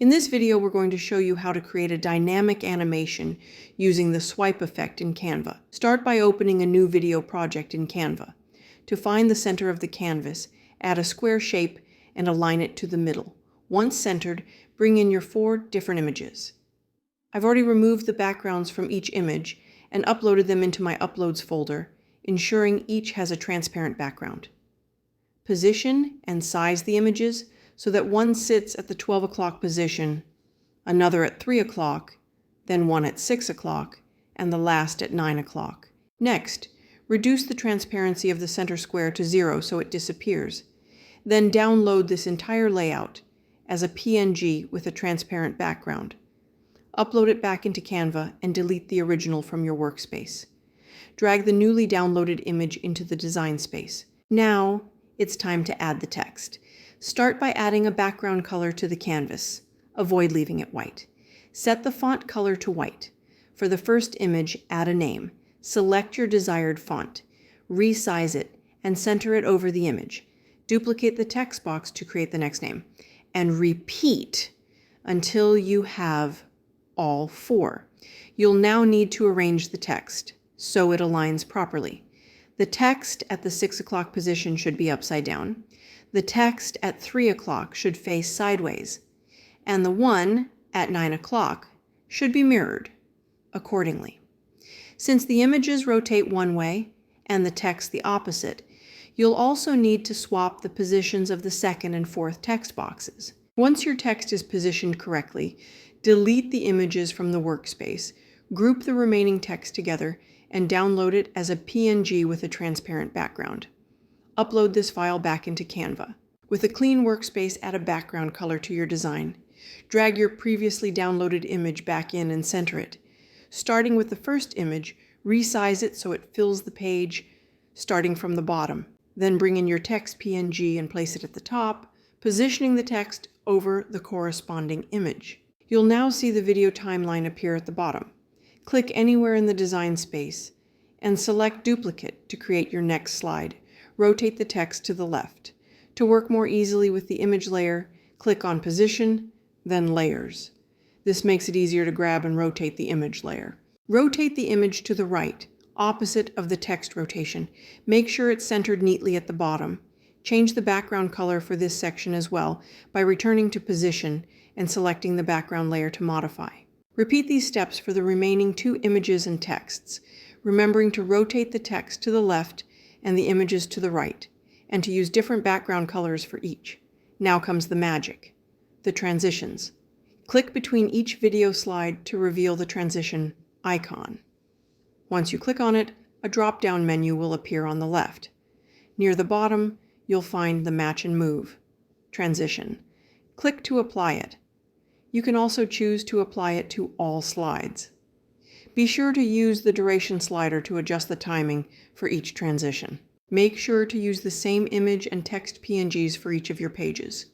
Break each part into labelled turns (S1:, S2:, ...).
S1: In this video, we're going to show you how to create a dynamic animation using the swipe effect in Canva. Start by opening a new video project in Canva. To find the center of the canvas, add a square shape and align it to the middle. Once centered, bring in your 4 different images. I've already removed the backgrounds from each image and uploaded them into my Uploads folder, ensuring each has a transparent background. Position and size the images so that one sits at the 12 o'clock position, another at 3 o'clock, then one at 6 o'clock, and the last at 9 o'clock. Next, reduce the transparency of the center square to 0 so it disappears. Then download this entire layout as a PNG with a transparent background. Upload it back into Canva and delete the original from your workspace. Drag the newly downloaded image into the design space. Now, it's time to add the text. Start by adding a background color to the canvas. Avoid leaving it white. Set the font color to white. For the first image, add a name. Select your desired font. Resize it and center it over the image. Duplicate the text box to create the next name. And repeat until you have all 4. You'll now need to arrange the text so it aligns properly. The text at the 6 o'clock position should be upside down. The text at 3 o'clock should face sideways, and the one at 9 o'clock should be mirrored accordingly. Since the images rotate one way and the text the opposite, you'll also need to swap the positions of the 2nd and 4th text boxes. Once your text is positioned correctly, delete the images from the workspace, group the remaining text together, and download it as a PNG with a transparent background. Upload this file back into Canva. With a clean workspace, add a background color to your design. Drag your previously downloaded image back in and center it. Starting with the first image, resize it so it fills the page, starting from the bottom. Then bring in your text PNG and place it at the top, positioning the text over the corresponding image. You'll now see the video timeline appear at the bottom. Click anywhere in the design space and select Duplicate to create your next slide. Rotate the text to the left. To work more easily with the image layer, click on Position, then Layers. This makes it easier to grab and rotate the image layer. Rotate the image to the right, opposite of the text rotation. Make sure it's centered neatly at the bottom. Change the background color for this section as well by returning to Position and selecting the background layer to modify. Repeat these steps for the remaining 2 images and texts, remembering to rotate the text to the left and the images to the right, and to use different background colors for each. Now comes the magic, the transitions. Click between each video slide to reveal the transition icon. Once you click on it, a drop-down menu will appear on the left. Near the bottom, you'll find the Match and Move transition. Click to apply it. You can also choose to apply it to all slides. Be sure to use the duration slider to adjust the timing for each transition. Make sure to use the same image and text PNGs for each of your pages.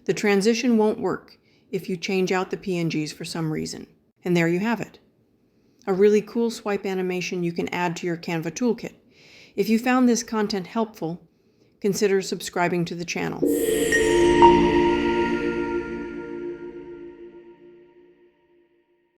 S1: The transition won't work if you change out the PNGs for some reason. And there you have it. A really cool swipe animation you can add to your Canva toolkit. If you found this content helpful, consider subscribing to the channel.